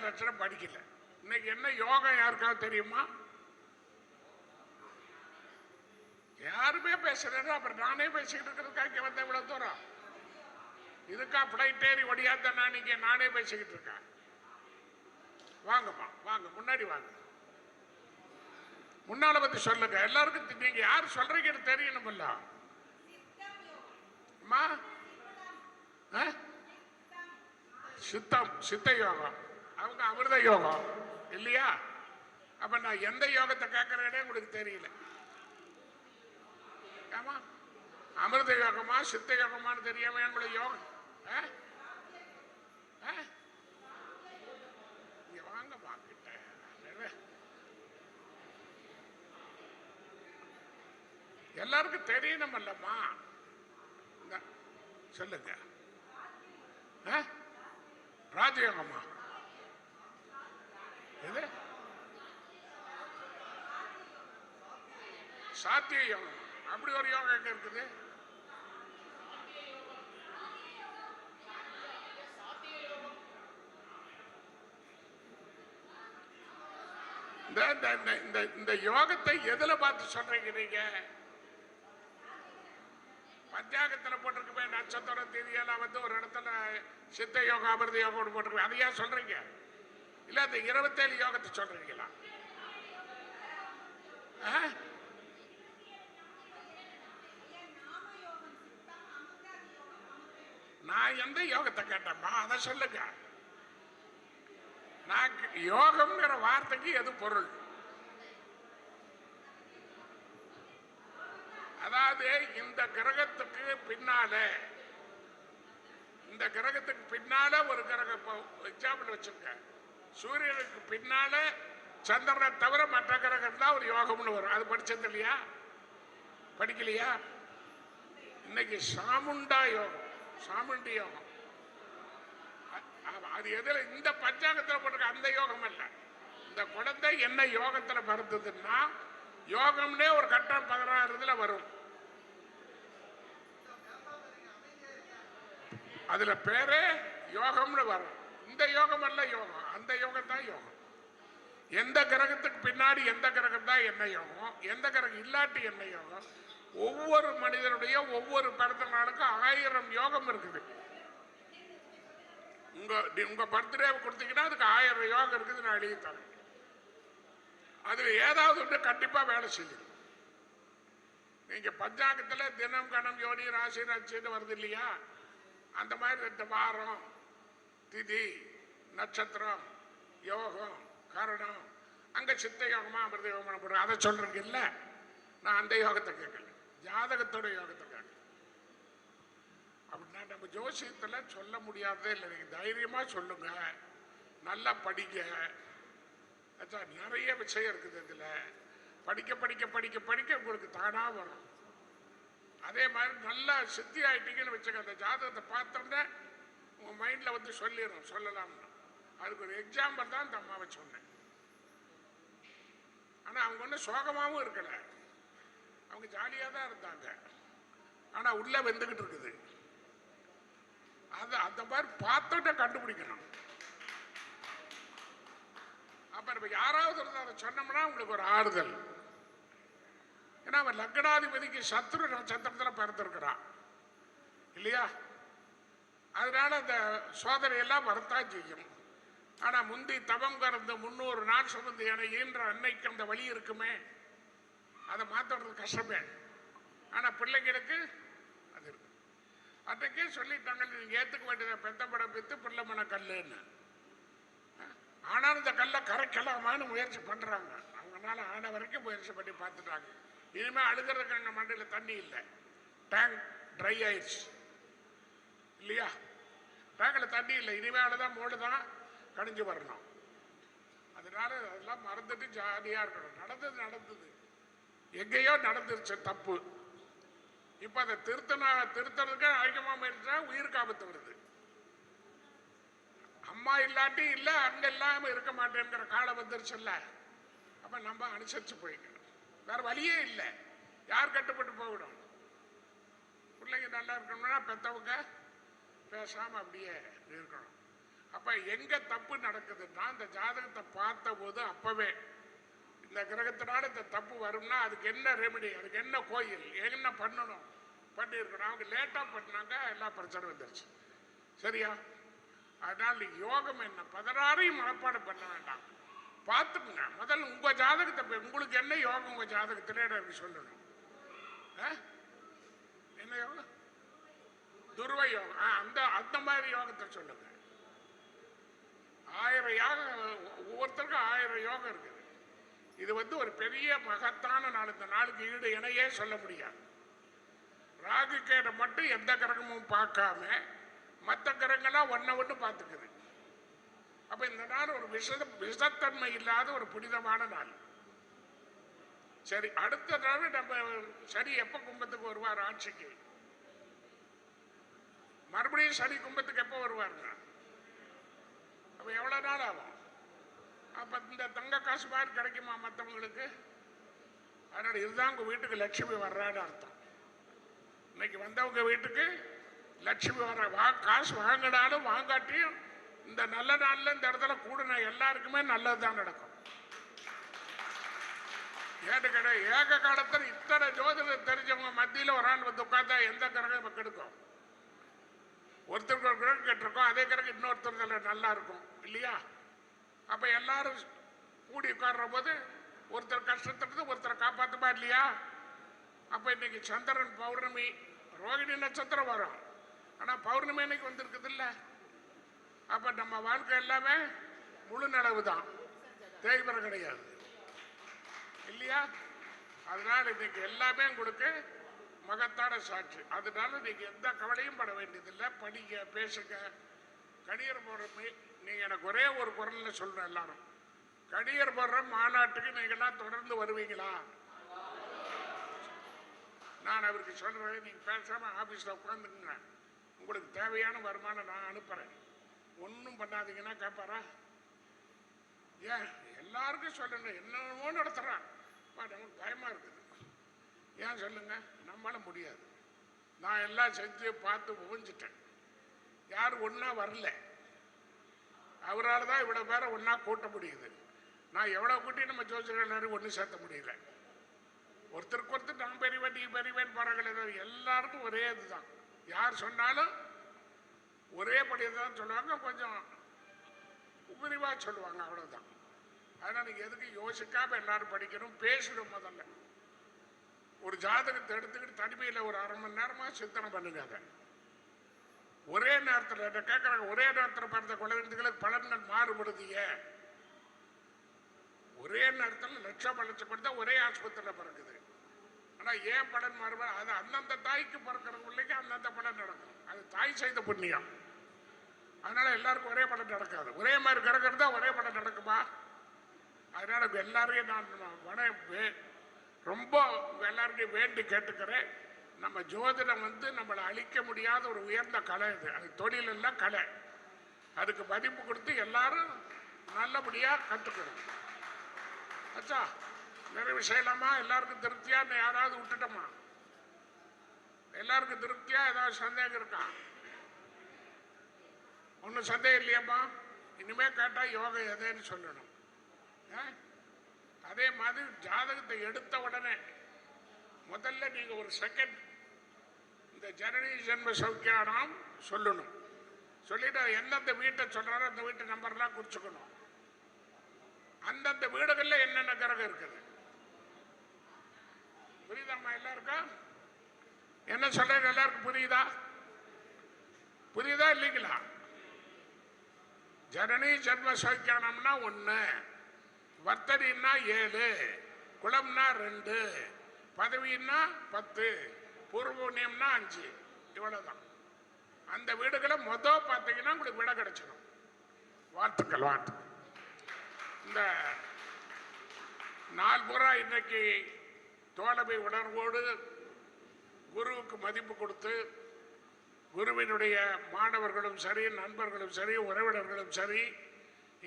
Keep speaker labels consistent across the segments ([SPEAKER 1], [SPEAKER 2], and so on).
[SPEAKER 1] லட்சம் படிக்கல. இன்னைக்கு என்ன யோகம் யாருக்காவது தெரியுமா? யாருமே பேசுறேன். அப்புறம் நானே பேசிக்கிட்டு இருக்கிறதுக்காக வந்த இவ்வளவு தூரம் இதுக்கா பிளைட் ஏறி ஒடியாதான் நான் இங்க நானே பேசிக்கிட்டு இருக்கேன். வாங்கம்மா வாங்க, முன்னாடி வாங்க, முன்னால வந்து சொல்லுங்க. எல்லாருக்கும் நீங்க யார் சொல்றீங்கன்னு தெரியணும்ல. அம்மா சித்தம், சித்த யோகம், அவங்க அமிர்த யோகம் இல்லையா? அப்ப நான் எந்த யோகத்தை கேட்கிறேனே உங்களுக்கு தெரியல. ஆமா, அமிர்த யோகமா சித்த யோகமானு தெரியாம எங்களுடைய யோகம். வாங்க பாக்கிட்ட எல்லாருக்கும் தெரியணும் அல்லம்மா. சொல்லுங்க. ராஜயோகமா? எது? சாத்திய யோகம். அப்படி ஒரு யோகம் எங்க இருக்குது? இந்த யோகத்தை எதுல பார்த்து சொல்றீங்க நீங்க? பஞ்சாங்கத்தில் போட்டிருக்குமே நட்சத்திர தேதியெல்லாம் வந்து ஒரு இடத்துல சித்த யோகம் அமிர்த யோகம் போட்டிருக்கு. அதையா சொல்றீங்க? இல்ல அந்த 27 யோகத்தை சொல்றீங்களா? நான் எந்த யோகத்தை கேட்டேன்மா அதை சொல்லுங்க. நான் யோகம்ங்கிற வார்த்தைக்கு எது பொருள்? அதாவது இந்த கிரகத்துக்கு பின்னால, இந்த கிரகத்துக்கு பின்னால ஒரு கிரகம், எக்ஸாம்பிள் வச்சுங்க, சூரியனுக்கு பின்னால சந்திரனை தவிர மற்ற கிரகம் தான் ஒரு யோகம்னு வரும். அது படிச்சது இல்லையா? படிக்கலையா? இன்னைக்கு சாமுண்டா யோகம், சாமுண்டி யோகம். அது எதுல? இந்த பஞ்சாங்கத்தில் போட்டிருக்க அந்த யோகம் அல்ல. இந்த குழந்தை என்ன யோகத்துல பிறந்ததுன்னா யோகம்னே ஒரு கட்டம் 16 வரும். அதுல பேரு யோகம்னு வரும். இந்த யோகம் அல்ல யோகம், அந்த யோகம் தான் யோகம். எந்த கிரகத்துக்கு பின்னாடி எந்த கிரகம் தான் என்ன யோகம், எந்த கிரகம் இல்லாட்டி என்ன யோகம். ஒவ்வொரு மனிதனுடைய ஒவ்வொரு பிறந்த நாளுக்கும் 1000 யோகம் இருக்குது. உங்க பர்த்டே கொடுத்தீங்கன்னா அதுக்கு 1000 யோகம் இருக்குது. நான் எழுதி தரேன். அதுல ஏதாவது ஒன்று கண்டிப்பா வேலை செய்யும். நீங்க பஞ்சாங்கத்துல தினம் கணம் யோனி ராசி நட்சத்திரம் வருது இல்லையா? அந்த மாதிரி இந்த வாரம் திதி நட்சத்திரம் யோகம் கரணம் அங்க சித்த யோகமா அமிர்த யோகமா போடுற அதை சொல்றீங்க இல்ல? நான் அந்த யோகத்தை கேட்கல, ஜாதகத்தோட யோகத்தை கேட்கல. அப்படின்னா நம்ம ஜோசியத்துல சொல்ல முடியாததே இல்லை. நீங்க தைரியமா சொல்லுங்க, நல்லா படிங்க. நிறைய விஷயம் இருக்குது இதுல. படிக்க படிக்க படிக்க படிக்க உங்களுக்கு தானா வரும். அதே மாதிரி நல்லா சித்தி ஆயிட்டீங்கன்னு வச்சுக்க, அந்த ஜாதகத்தை பார்த்தோம்னா உங்க மைண்ட்ல வந்து சொல்லிடும், சொல்லலாம்னு. அதுக்கு ஒரு எக்ஸாம்பிள் தான் இந்த அம்மாவை சொன்னேன். ஆனா அவங்க ஒன்றும் சோகமாகவும் இருக்கல, அவங்க ஜாலியாக தான் இருந்தாங்க. ஆனா உள்ள வெந்துகிட்டு இருக்குது. அது அந்த மாதிரி பார்த்தோட்ட கண்டுபிடிக்கணும். அப்ப நம்ம யாராவது அதை சொன்னோம்னா உங்களுக்கு ஒரு ஆறுதல். ஏன்னா அவன் லக்னாதிபதிக்கு சத்ரு நட்சத்திரத்தில் பிறந்திருக்கிறான் இல்லையா? அதனால அந்த சோதனை எல்லாம் வரத்தான் செய்யும். ஆனா முந்தி தவம் கறந்து 300 நாள் சுமந்து என ஈன்ற அன்னைக்கு அந்த வழி இருக்குமே, அதை மாற்றுறது கஷ்டமே. ஆனா பிள்ளைங்களுக்கு அது இருக்கு. அன்றைக்கே சொல்லிட்டாங்க, நீங்க ஏத்துக்க வேண்டியதை பெத்த படம் பித்து பிள்ளை மன கல்லுன்னு. ஆனாலும் இந்த கல்லை கரைக்கலாமான்னு முயற்சி பண்றாங்க. அவங்களால ஆன வரைக்கும் முயற்சி பண்ணி பார்த்துட்டாங்க. இனிமே அழுகிறதுக்கு அங்க மண்டையில் தண்ணி இல்லை, டேங்க் ட்ரை ஆயிடுச்சு இல்லையா? டேங்க்ல தண்ணி இல்லை, இனிமேல்தான் மோடுதான் கணிஞ்சு வரணும். அதனால அதெல்லாம் மறந்துட்டு ஜாலியா இருக்கணும். நடந்தது நடந்தது, எங்கேயோ நடந்துருச்சு தப்பு. இப்ப அதை திருத்தறதுக்கு அதிகமா முயற்சினா உயிருக்கு ஆபத்து வருது. அம்மா இல்லாட்டி இல்லை, அங்க இல்லாம இருக்க மாட்டேங்கிற காலம் வந்துருச்சுல்ல. அப்ப நம்ம அனுசரிச்சு போய்க்கணும், வேற வழியே இல்லை. யார் கட்டுப்பட்டு போகணும்? பிள்ளைங்க நல்லா இருக்கணும்னா பெத்தவங்க பேசாம அப்படியே இருக்கணும். அப்ப எங்க தப்பு நடக்குதுன்னா இந்த ஜாதகத்தை பார்த்த போது அப்பவே இந்த கிரகத்தினால இந்த தப்பு வரும்னா அதுக்கு என்ன ரெமெடி, அதுக்கு என்ன கோயில், என்ன பண்ணணும் பண்ணியிருக்கணும். அவங்க லேட்டா பண்ணாங்க, எல்லா பிரச்சனை வந்துருச்சு. சரியா? அதனால யோகம் என்ன 16ஐயும் மனப்பாடம் பண்ண வேண்டாம், பார்த்துக்குங்க. முதல்ல உங்க ஜாதகத்தை, உங்களுக்கு என்ன யோகம் உங்க ஜாதகத்திலே எனக்கு சொல்லணும். என்ன யோகம்? துருவ யோகம். அந்த அந்த மாதிரி யோகத்தை சொல்லுங்க. 1000 யோகம், ஒவ்வொருத்தருக்கும் 1000 யோகம் இருக்குது. இது ஒரு பெரிய மகத்தான நாள். இந்த நாளுக்கு ஈடு இணையே சொல்ல முடியாது. ராகு கேட மட்டும் எந்த கிரகமும் பார்க்காம மற்ற கிரகங்கள்லாம் ஒன்று பார்த்துக்குது. அப்ப இந்த நாள் ஒரு விஷத்தன்மை இல்லாத ஒரு புனிதமான நாள். சரி, அடுத்த நாள் நம்ம சனி எப்ப கும்பத்துக்கு வருவார் ஆட்சிக்கு? மறுபடியும் சனி கும்பத்துக்கு எப்ப வருவாருங்க? அப்ப எவ்வளவு நாள் ஆகும்? அப்ப இந்த தங்க காசு மாதிரி கிடைக்குமா மற்றவங்களுக்கு? அதனால இதுதான் உங்க வீட்டுக்கு லட்சுமி வர்றான்னு அர்த்தம். இன்னைக்கு வந்தவங்க வீட்டுக்கு லட்சுமி வர, காசு வாங்கினாலும் வாங்காட்டியும் இந்த நல்ல நாள்ல இந்த இடத்துல கூடுன எல்லாருக்குமே நல்லதுதான் நடக்கும். ஏன்னு கேட்ட ஏக காலத்தில் இத்தனை ஜோதிடம் தெரிஞ்சவங்க மத்தியில் ஒரு ஆள் வந்து உட்கார்ந்தா எந்த கிரகம் கெடுக்கும்? ஒருத்தருக்கு ஒரு கிரகம் கேட்டிருக்கோம், அதே கிரகம் இன்னொருத்தர் நல்லா இருக்கும் இல்லையா? அப்ப எல்லாரும் கூடி உட்கார்ற போது ஒருத்தர் கஷ்டத்திலிருந்து ஒருத்தரை காப்பாத்துமா இல்லையா? அப்ப இன்னைக்கு சந்திரன் பௌர்ணமி, ரோகிணி நட்சத்திரம் வரும், ஆனா பௌர்ணமி இன்னைக்கு வந்திருக்குது இல்ல? அப்ப நம்ம வாழ்க்கை எல்லாமே முழு நிலவு தான், தேய்வரம் கிடையாது இல்லையா? அதனால இன்னைக்கு எல்லாமே உங்களுக்கு மகத்தான சாட்சி. அதனால நீங்க எந்த கவலையும் பட வேண்டியதில்லை. படிக்க, பேசுங்க. கடியர் போடுற நீங்க எனக்கு ஒரே ஒரு குரல்ல சொல்றேன், எல்லாரும் கடியர் போடுற மாநாட்டுக்கு நீங்கெல்லாம் தொடர்ந்து வருவீங்களா? நான் அவருக்கு சொல்றேன், நீங்க பேசாம ஆபீஸ்ல உட்காந்துக்குங்க, உங்களுக்கு தேவையான வருமானம் நான் அனுப்புறேன், ஒன்றும் பண்ணாதீங்கன்னா கேட்பாரா? ஏன் எல்லாருக்கும் சொல்லணும், என்னென்னமோ நடத்துறான், நமக்கு பயமா இருக்குது. ஏன் சொல்லுங்க? நம்மளால முடியாது. நான் எல்லாம் செஞ்சு பார்த்து புரிஞ்சுட்டேன். யாரும் ஒன்னா வரல, அவரால் தான் இவ்வளவு பேரை ஒன்னா கூட்ட முடியுது. நான் எவ்வளவு கூட்டி நம்ம ஜோசியர்கள் எல்லாரும் ஒன்று சேர்த்த முடியல. ஒருத்தருக்கு ஒருத்தர் நான் பெரியவன் நீ பெரியவன் போறாங்களே, எல்லாருக்கும் ஒரே இதுதான். யார் சொன்னாலும் ஒரே படிதான் சொல்லுவாங்க, கொஞ்சம் விரிவா சொல்லுவாங்க, அவ்வளவுதான். அதனால நீங்க எதுக்கு யோசிக்காம எல்லாரும் படிக்கணும், பேசணும். முதல்ல ஒரு ஜாதகத்தை எடுத்துக்கிட்டு தனிமையில் ஒரு 1/2 மணி நேரமா சிந்தனை பண்ணுங்க. அதை ஒரே நேரத்தில் கேட்கறாங்க, ஒரே நேரத்தில் பிறந்த குழந்தைகளுக்கு பலன்கள் மாறுபடுதிய, ஒரே நேரத்தில் லட்சம் கொடுத்தா ஒரே ஆஸ்பத்திரியில் பிறகுது. ஆனா ஏன் பலன் மாறுபடும்? அது அந்தந்த தாய்க்கு பிறக்கிற பிள்ளைக்கு அந்தந்த பலன் நடக்கும், அது தாய் செய்த புண்ணியம். அதனால எல்லாருக்கும் ஒரே பலன் நடக்காது. ஒரே மாதிரி கிடக்கிறது தான் ஒரே பலன் நடக்குமா? அதனால எல்லாரையும் நான் ரொம்ப எல்லாருக்கையும் வேண்டி கேட்டுக்கிறேன். நம்ம ஜோதிடம் நம்மளை அழிக்க முடியாத ஒரு உயர்ந்த கலை. இது அது தொழில் எல்லாம் கலை. அதுக்கு மதிப்பு கொடுத்து எல்லாரும் நல்லபடியா கற்றுக்கணும். அச்சா, நிறைவு செய்யலாமா? எல்லாருக்கும் திருப்தியா? யாராவது விட்டுட்டோமா? எல்லாருக்கும் திருப்தியா? ஏதாவது சந்தேகம் இருக்கா? ஒன்றும் சந்தேகம் இல்லையாம்மா? இனிமே கேட்டா யோகம் எதுன்னு சொல்லணும். அதே மாதிரி ஜாதகத்தை எடுத்த உடனே முதல்ல நீங்க ஒரு செகண்ட் இந்த ஜனனி ஜென்ம சௌக்கியானம் சொல்லணும். சொல்லிட்டு எந்தெந்த வீட்டை சொல்றாரோ அந்த வீட்டு நம்பர்லாம் குறிச்சுக்கணும். அந்தந்த வீடுகள்ல என்னென்ன கிரகம் இருக்குது புரியுதாம்மா? எல்லாருக்கும் என்ன சொல்றேன்? எல்லாருக்கும் புரியுதா? புரியுதா இல்லைங்களா? ஜனனி ஜென்ம சௌக்கியானம்னா 1, வர்த்தனின்னா 7, குலம்னா 2, பதவின்னா 10, பூர்வபுண்ணியம்னா 5. இவ்வளவுதான். அந்த வீடுகளை பார்த்தீங்கன்னா உங்களுக்கு விட கிடைச்சிடும். வாழ்த்துக்கள், வாழ்த்துக்கள். இந்த நாள் பூரா இன்னைக்கு தோழமை உணர்வோடு குருவுக்கு மதிப்பு கொடுத்து, குருவினுடைய மாணவர்களும் சரி, நண்பர்களும் சரி, உறவினர்களும் சரி,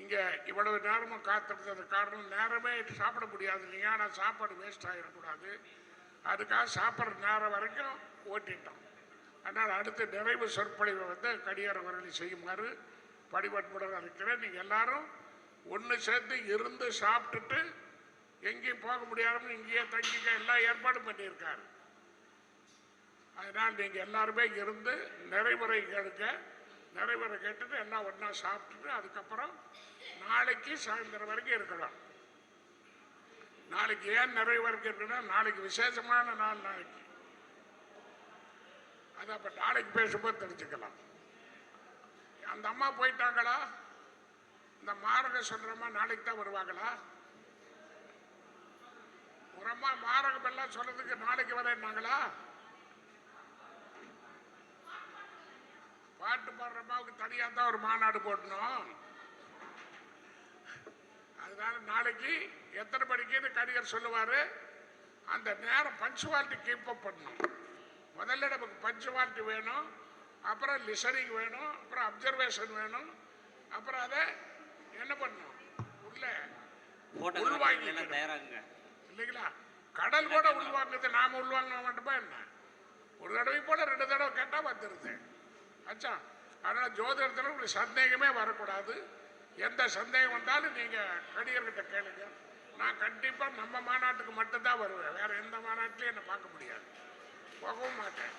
[SPEAKER 1] இங்க இவ்வளவு நேரமும் காத்திருந்தது காரணம் நேரமே சாப்பிட முடியாது இல்லையா? ஆனால் சாப்பாடு வேஸ்ட் ஆகிடக்கூடாது, அதுக்காக சாப்பிட்ற நேரம் வரைக்கும் ஓட்டிட்டோம். அதனால் அடுத்து நிறைவு சொற்பொழிவை கடிகார வரலி செய்யுமாறு படிபட்டுடன் இருக்கிறேன். நீங்க எல்லாரும் ஒன்று சேர்ந்து இருந்து சாப்பிட்டுட்டு எங்கேயும் போக முடியாமல் இங்கேயே தங்கிக்க எல்லா ஏற்பாடும் பண்ணியிருக்காரு. அதனால் நீங்க எல்லாருமே இருந்து நிறைவுரை கேளுங்க. நிறைவுரை கேட்டுட்டு எல்லாம் ஒன்றா சாப்பிட்டுட்டு அதுக்கப்புறம் நாளைக்கு சாயந்தரம் வரைக்கும் இருக்கணும். நாளைக்கு ஏன் நிறைவுரை இருக்கணும்? நாளைக்கு விசேஷமான நாள். நாளைக்கு அது அப்ப நாளைக்கு பேசும்போது தெரிஞ்சுக்கலாம். அந்த அம்மா போயிட்டாங்களா? இந்த மாரக சொல்றமா நாளைக்கு தான் வருவாங்களா? ஒரு அம்மா மாரகம் எல்லாம் சொல்றதுக்கு நாளைக்கு வரேன்னாங்களா? பாட்டு பாடுற அம்மாவுக்கு தனியா தான் ஒரு மாநாடு போடணும். அதனால நாளைக்கு எத்தனை மணிக்கு கடிகர் சொல்லுவாரு. அந்த நேரம் பஞ்சுவாலிட்டி கீப் அப் பண்ணணும். முதல்ல நமக்கு பஞ்சுவாலிட்டி வேணும், அப்புறம் லிசனிங் வேணும், அப்புறம் அப்சர்வேஷன் வேணும், அப்புறம் அதை என்ன பண்ணணும் உள்ள உள்வாங்கி இல்லைங்களா? கடல் கூட உள்வாங்குது, நாம உள்வாங்க மாட்டோமா என்ன? ஒரு தடவை போல 2 தடவை கேட்டா வந்துருது. அச்சா, அதனால ஜோதிடத்தில் உங்களுக்கு சந்தேகமே வரக்கூடாது. எந்த சந்தேகம் வந்தாலும் நீங்க கடிகர்கிட்ட கேளுங்க. நான் கண்டிப்பா நம்ம மாநாட்டுக்கு மட்டும்தான் வருவேன். வேற எந்த மாநாட்டிலையும் என்ன பார்க்க முடியாது, போகவும் மாட்டேன்.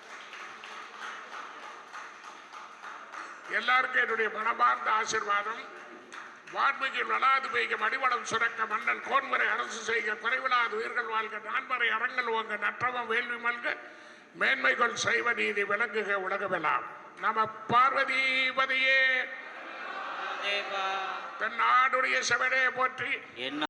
[SPEAKER 1] எல்லாருக்கும் என்னுடைய மனமார்ந்த ஆசீர்வாதம். வான்மிகு வளாது பெய்க மடிவளம் சுரக்க மன்னன் கோன்முறை அரசு செய்க குறைவிலாது உயிர்கள் வாழ்க நான்மறை அறங்கள் ஓங்க நற்றவம் வேள்வி மல்க மேன்மைகள் சைவ நீதி விளங்குக உலகமெல்லாம். நம பார்வதிபதியே தென்னாடுடைய செவனே போற்றி.